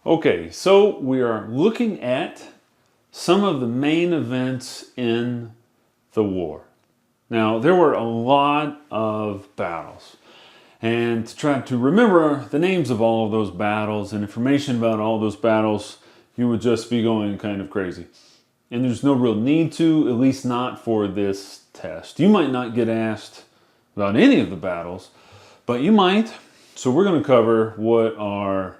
Okay, so we are looking at some of the main events in the war. Now, there were a lot of battles, and to try to remember the names of all of those battles and information about all those battles, you would just be going kind of crazy. And there's no real need to, at least not for this test. You might not get asked about any of the battles, but you might. So we're going to cover what are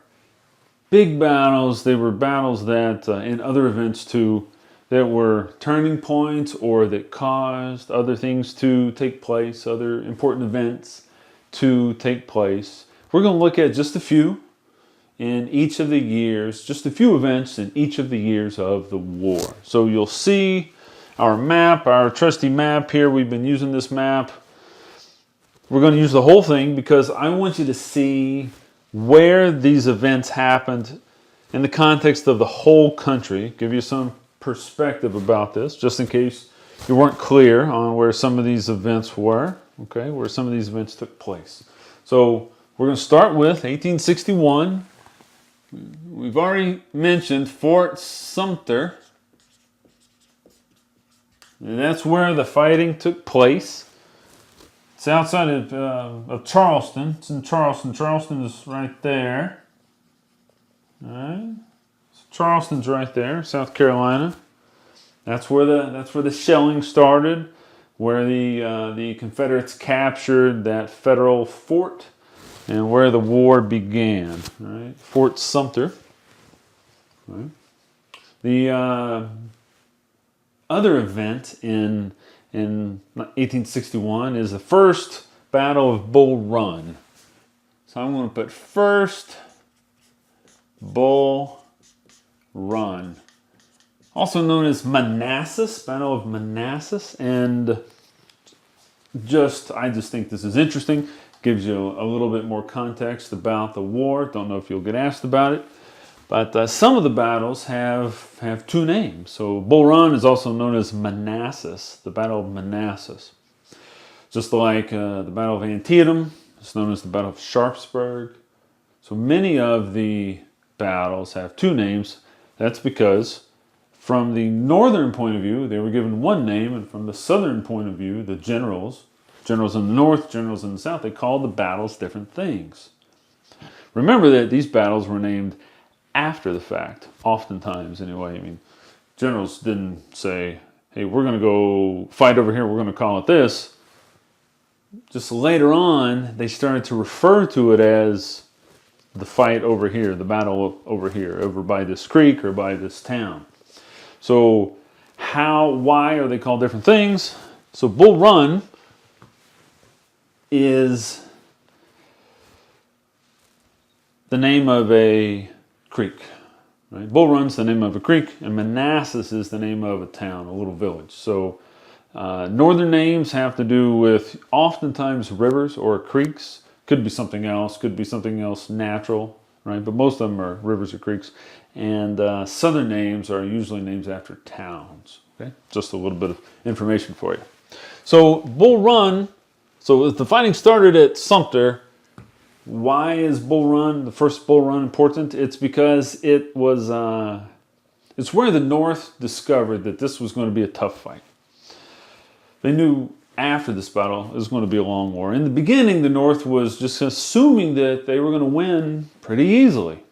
big battles. They were battles that, in other events too, that were turning points or that caused other things to take place, other important events to take place. We're going to look at just a few in each of the years, just a few events in each of the years of the war. So you'll see our map, our trusty map here. We've been using this map. We're going to use the whole thing because I want you to see where these events happened in the context of the whole country, give you some perspective about this, just in case you weren't clear on where some of these events were, okay, where some of these events took place. So we're going to start with 1861. We've already mentioned Fort Sumter. And that's where the fighting took place. It's outside of Charleston. It's in Charleston. Charleston is right there. All right. So Charleston's right there, South Carolina. That's where the shelling started, where the Confederates captured that federal fort, and where the war began. All right. Fort Sumter. All right. The other event in 1861 is the first Battle of Bull Run. So I'm going to put first Bull Run, also known as Manassas, Battle of Manassas. And I just think this is interesting. Gives you a little bit more context about the war. Don't know if you'll get asked about it. But some of the battles have two names. So Bull Run is also known as Manassas, the Battle of Manassas. Just like the Battle of Antietam, it's known as the Battle of Sharpsburg. So many of the battles have two names. That's because from the northern point of view, they were given one name, and from the southern point of view, the generals in the north, generals in the south, they called the battles different things. Remember that these battles were named after the fact, oftentimes anyway. I mean, generals didn't say, hey, we're going to go fight over here, we're going to call it this. Just later on, they started to refer to it as the fight over here, the battle over here, over by this creek or by this town. So why are they called different things? So Bull Run is the name of a creek. Right? Bull Run's the name of a creek, and Manassas is the name of a town, a little village. So northern names have to do with oftentimes rivers or creeks. Could be something else natural, right? But most of them are rivers or creeks. And southern names are usually names after towns. Okay, just a little bit of information for you. So Bull Run. So the fighting started at Sumter. Why is Bull Run, the first Bull Run, important? It's because it's where the North discovered that this was going to be a tough fight. They knew after this battle it was going to be a long war. In the beginning, the North was just assuming that they were going to win pretty easily.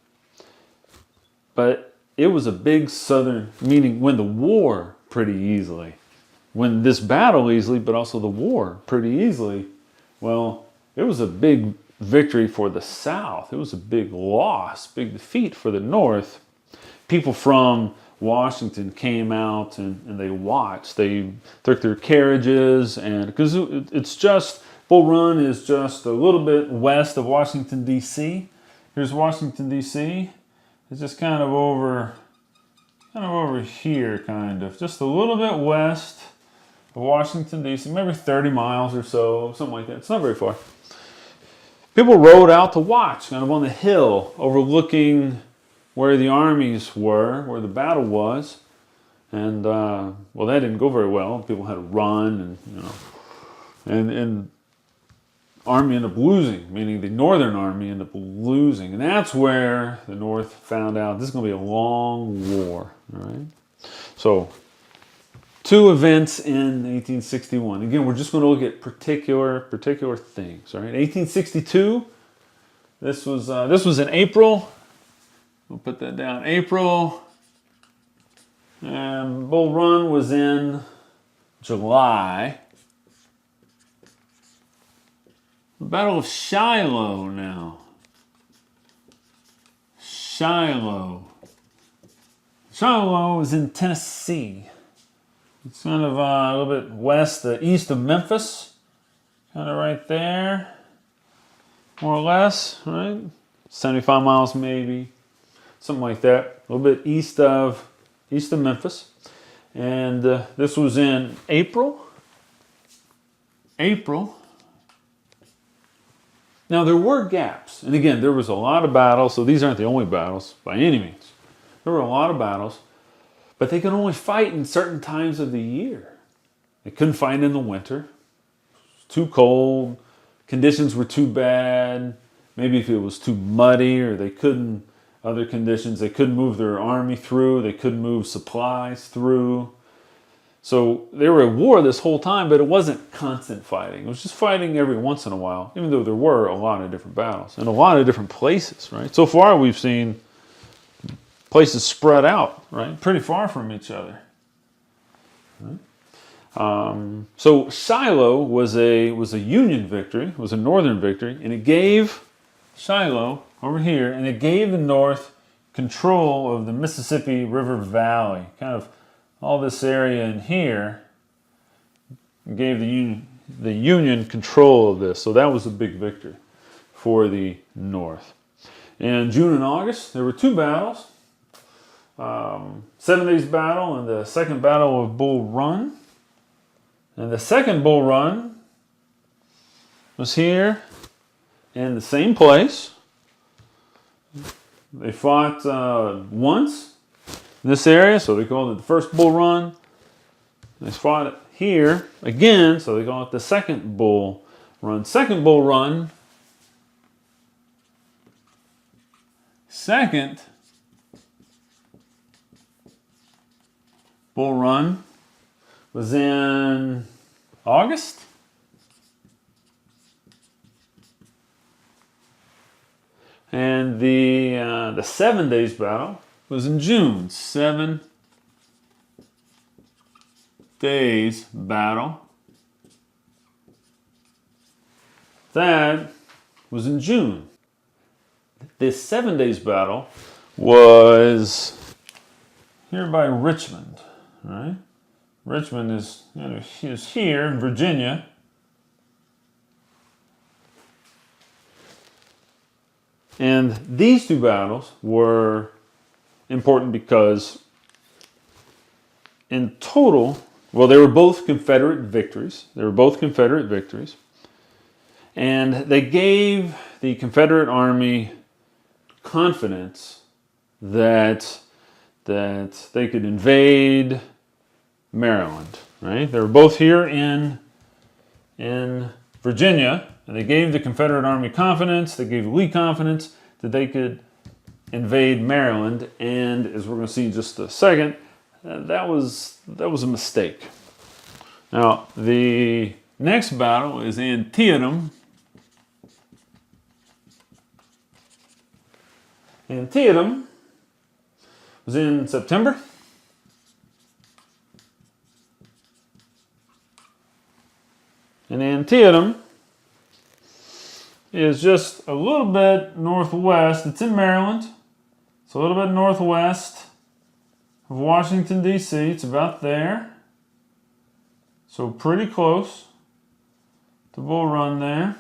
But it was a big Southern, meaning win the war pretty easily. Win this battle easily, but also the war pretty easily. Well, it was a big victory for the South. It was a big loss, big defeat for the North. People from Washington came out and they watched. They took their carriages, and because it's just, Bull Run is just a little bit west of Washington, D.C. Here's Washington, D.C. It's just kind of over here, just a little bit west of Washington, D.C., maybe 30 miles or so, something like that. It's not very far. People rode out to watch, kind of on the hill, overlooking where the armies were, where the battle was. And, well, that didn't go very well. People had to run, and army ended up losing, meaning the Northern Army ended up losing. And that's where the North found out this is going to be a long war. All right? So, two events in 1861. Again, we're just going to look at particular things. All right? 1862, this was in April. We'll put that down. April. And Bull Run was in July. The Battle of Shiloh now. Shiloh. Shiloh is in Tennessee. It's kind of a little bit west, east of Memphis. Kind of right there. More or less, right? 75 miles maybe. Something like that. A little bit east of Memphis. And this was in April. Now, there were gaps. And again, there was a lot of battles, so these aren't the only battles by any means. There were a lot of battles, but they could only fight in certain times of the year. They couldn't fight in the winter. It was too cold. Conditions were too bad. Maybe if it was too muddy or other conditions, they couldn't move their army through. They couldn't move supplies through. So they were at war this whole time, but it wasn't constant fighting. It was just fighting every once in a while, even though there were a lot of different battles and a lot of different places, right? So far we've seen places spread out, right? Pretty far from each other. Right? So Shiloh was a Union victory, was a Northern victory, and it gave Shiloh over here, and it gave the North control of the Mississippi River Valley, kind of all this area in here. Gave the Union control of this, so that was a big victory for the North. In June and August, there were two battles. 7 Days Battle and the Second Battle of Bull Run. And the Second Bull Run was here in the same place. They fought once in this area, so they called it the First Bull Run. They fought it here again, so they call it the Second Bull Run. Second Bull Run. Second Bull Run was in August. And the 7 Days Battle was in June. 7 Days Battle. That was in June. This 7 Days Battle was here by Richmond, right? Richmond is here in Virginia. And these two battles were important because in total, well, they were both Confederate victories. And they gave the Confederate Army confidence that they could invade Maryland, right? They were both here in Virginia, and they gave the Confederate Army confidence, they gave Lee confidence that they could invade Maryland, and as we're going to see in just a second, that was a mistake. Now, the next battle is Antietam. Antietam was in September. And Antietam is just a little bit northwest. It's in Maryland. It's a little bit northwest of Washington, D.C. It's about there. So pretty close to Bull Run there.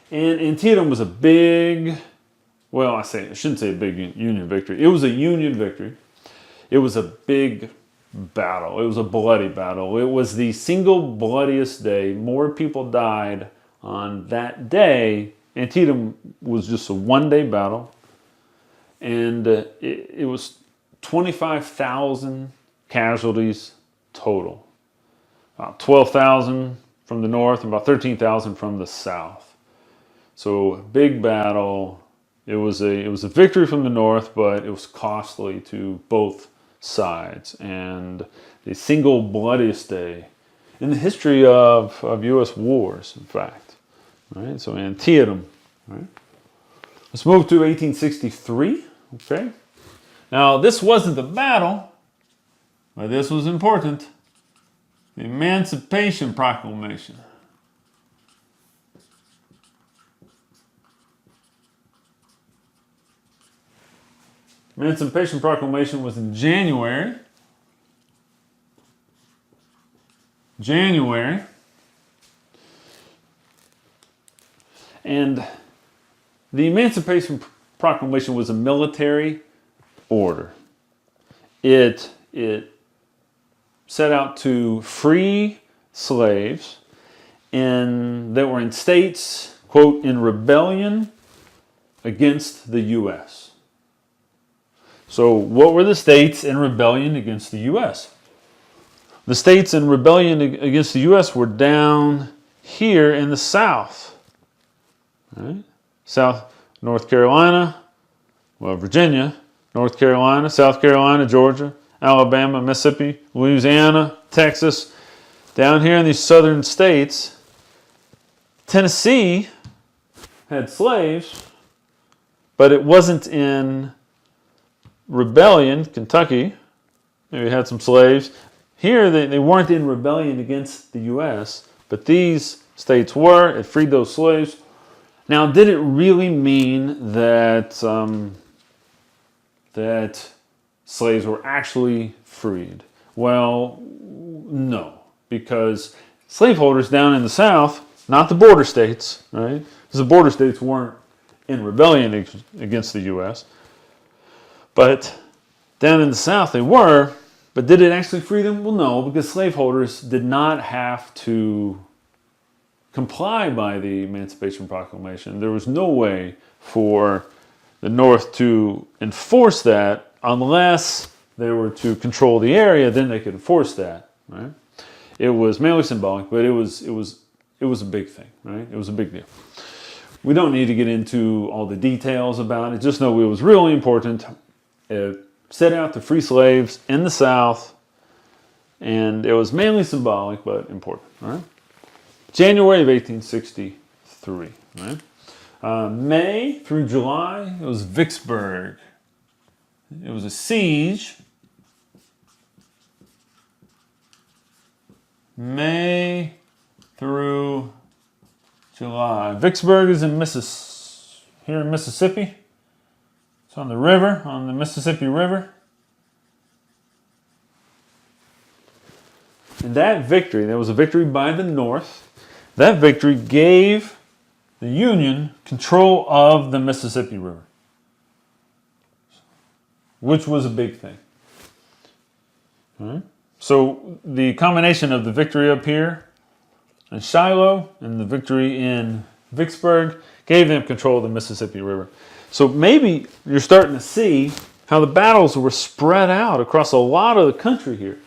And Antietam was a big, well, I shouldn't say a big Union victory. It was a Union victory. It was a big battle. It was a bloody battle. It was the single bloodiest day. More people died on that day. Antietam was just a one-day battle. And it was 25,000 casualties total. 12,000 from the north and about 13,000 from the south. So big battle. It was a victory from the north, but it was costly to both sides, and the single bloodiest day in the history of U.S. wars, in fact. Right? So Antietam. Right? Let's move to 1863. Okay. Now this wasn't the battle, but this was important. The Emancipation Proclamation. Emancipation Proclamation was in January. And the Emancipation Proclamation was a military order. It set out to free slaves that were in states, quote, in rebellion against the U.S. So what were the states in rebellion against the U.S.? The states in rebellion against the U.S. were down here in the South. Right? South, North Carolina, well, Virginia, North Carolina, South Carolina, Georgia, Alabama, Mississippi, Louisiana, Texas. Down here in these southern states, Tennessee had slaves, but it wasn't in rebellion. Kentucky maybe had some slaves. Here they weren't in rebellion against the U.S., but these states were. It freed those slaves. Now, did it really mean that that slaves were actually freed? Well, no, because slaveholders down in the South, not the border states, right? Because the border states weren't in rebellion against the U.S., but down in the South they were. But did it actually free them? Well, no, because slaveholders did not have to comply by the Emancipation Proclamation. There was no way for the North to enforce that unless they were to control the area. Then they could enforce that. Right? It was mainly symbolic, but it was a big thing. Right? It was a big deal. We don't need to get into all the details about it. Just know it was really important. It set out to free slaves in the South, and it was mainly symbolic but important. All right? January of 1863. Right? May through July, it was Vicksburg. It was a siege. May through July. Vicksburg is here in Mississippi. It's on the river, on the Mississippi River. And that victory, there was a victory by the North. That victory gave the Union control of the Mississippi River, which was a big thing. All right? So the combination of the victory up here in Shiloh and the victory in Vicksburg gave them control of the Mississippi River. So maybe you're starting to see how the battles were spread out across a lot of the country here.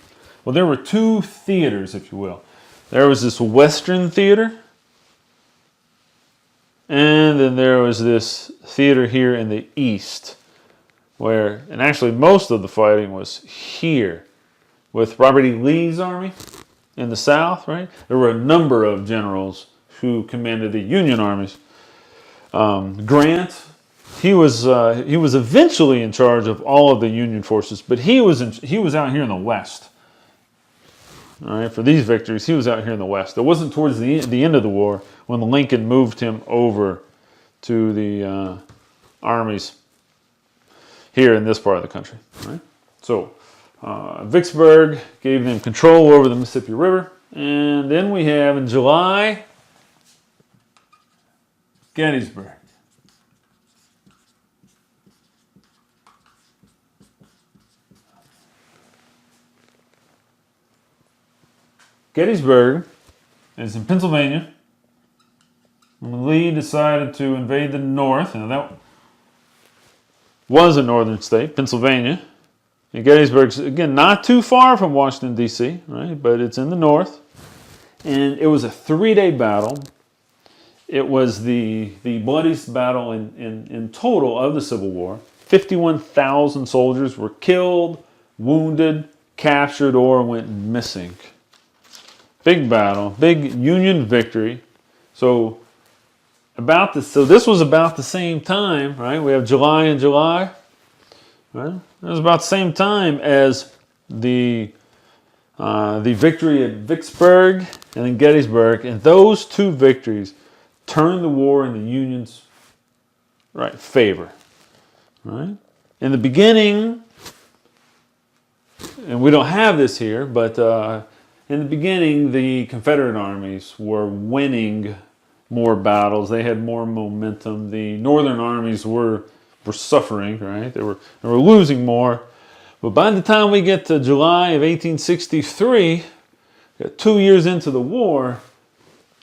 Well, there were two theaters, if you will. There was this Western theater, and then there was this theater here in the East, and actually most of the fighting was here with Robert E. Lee's army in the South, right? There were a number of generals who commanded the Union armies. Grant, he was eventually in charge of all of the Union forces, but he was out here in the West. All right, for these victories, he was out here in the West. It wasn't towards the end of the war when Lincoln moved him over to the armies here in this part of the country. Right? So Vicksburg gave them control over the Mississippi River. And then we have in July, Gettysburg. Gettysburg is in Pennsylvania. When Lee decided to invade the North, and that was a northern state, Pennsylvania. And Gettysburg's, again, not too far from Washington, D.C., right? But it's in the north. And it was a 3-day battle. It was the bloodiest battle in total of the Civil War. 51,000 soldiers were killed, wounded, captured, or went missing. Big battle, big Union victory. So this was about the same time, right? We have July and July, right? It was about the same time as the victory at Vicksburg and then Gettysburg, and those two victories turned the war in the Union's favor. Right? In the beginning, and we don't have this here, but in the beginning, the Confederate armies were winning more battles. They had more momentum. The Northern armies were suffering, right? They were losing more. But by the time we get to July of 1863, 2 years into the war,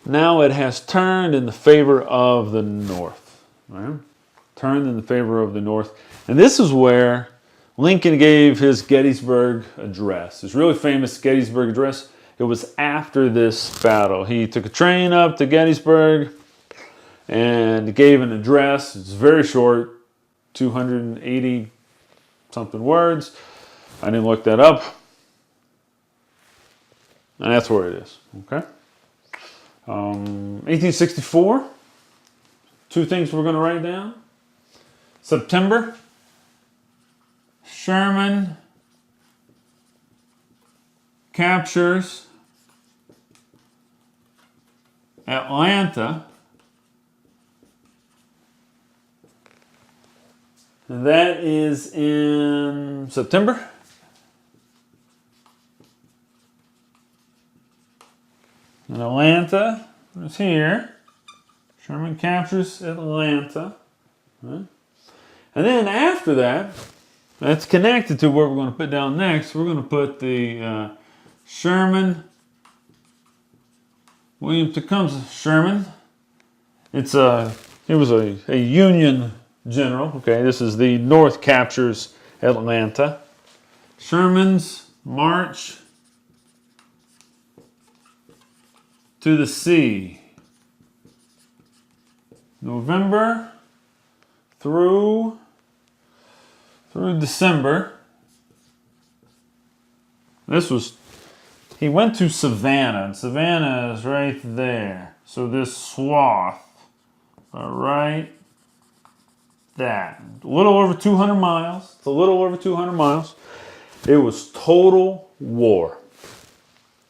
now it has turned in the favor of the North. Right? Turned in the favor of the North. And this is where Lincoln gave his Gettysburg address. His really famous Gettysburg address. It was after this battle. He took a train up to Gettysburg and gave an address. It's very short, 280 something words. I didn't look that up. And that's where it is. Okay. 1864. Two things we're going to write down. September. Sherman captures Atlanta. And that is in September. And Atlanta is here. Sherman captures Atlanta. Right? And then after that, that's connected to what we're going to put down next. We're going to put the Sherman, William Tecumseh Sherman. He was a Union general. Okay, this is the North captures Atlanta. Sherman's march to the sea. November through December. He went to Savannah, and Savannah is right there. So this swath, right, that. A little over 200 miles. It's a little over 200 miles. It was total war.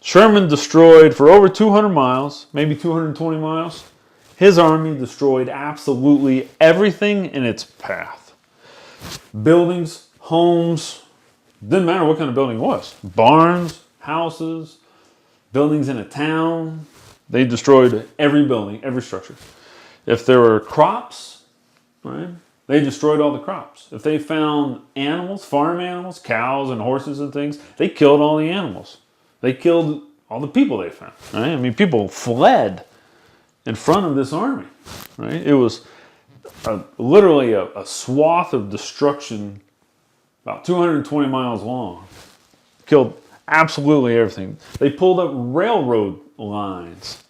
Sherman destroyed for over 200 miles, maybe 220 miles. His army destroyed absolutely everything in its path. Buildings, homes, didn't matter what kind of building it was. Barns, houses, buildings in a town. They destroyed every building, every structure. If there were crops, right, they destroyed all the crops. If they found animals, farm animals, cows and horses and things, they killed all the animals. They killed all the people they found. Right? I mean, people fled in front of this army. Right? It was literally a swath of destruction about 220 miles long. Killed absolutely everything. They pulled up railroad lines.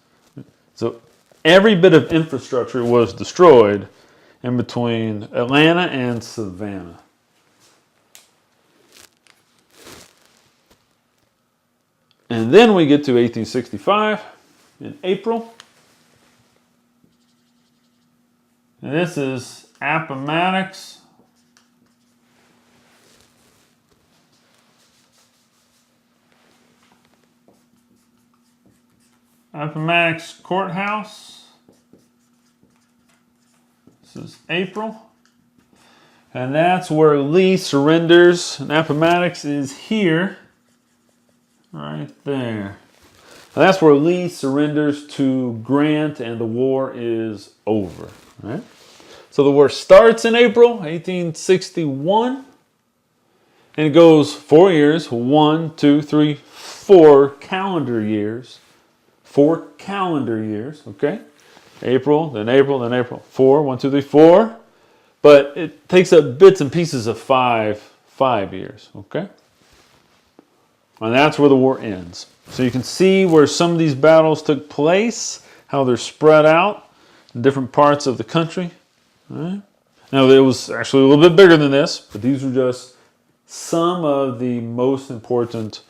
So every bit of infrastructure was destroyed in between Atlanta and Savannah. And then we get to 1865 in April. And this is Appomattox. Appomattox Courthouse. This is April. And that's where Lee surrenders. And Appomattox is here. Right there. And that's where Lee surrenders to Grant and the war is over. Right? So the war starts in April 1861. And it goes 4 years. 1, 2, 3, 4 calendar years. 4 calendar years, okay? April, then April, then April. 4, 1, 2, 3, 4. But it takes up bits and pieces of 5 years, okay? And that's where the war ends. So you can see where some of these battles took place, how they're spread out in different parts of the country. All right. Now, it was actually a little bit bigger than this, but these were just some of the most important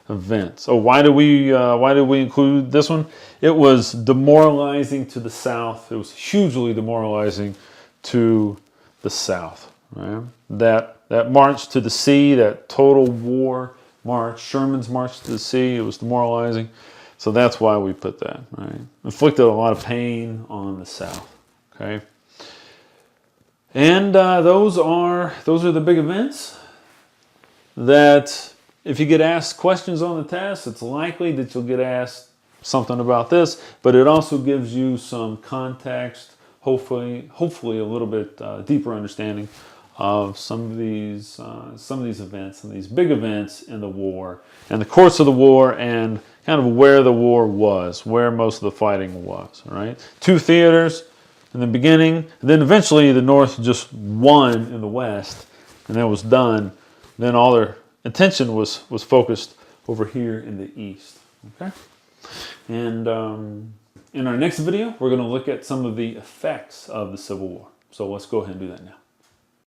events. Oh, why did we include this one? It was demoralizing to the South. It was hugely demoralizing to the South. Right? That march to the sea, that total war march, Sherman's march to the sea, it was demoralizing. So that's why we put that. Right? Inflicted a lot of pain on the South. Okay. And those are the big events that if you get asked questions on the test, it's likely that you'll get asked something about this, but it also gives you some context, hopefully a little bit deeper understanding of some of these events, some of these big events in the war and the course of the war and kind of where the war was, where most of the fighting was. All right, 2 theaters in the beginning, and then eventually the North just won in the West, and that was done. Then all their attention was focused over here in the East. Okay, and in our next video, we're going to look at some of the effects of the Civil War. So let's go ahead and do that now.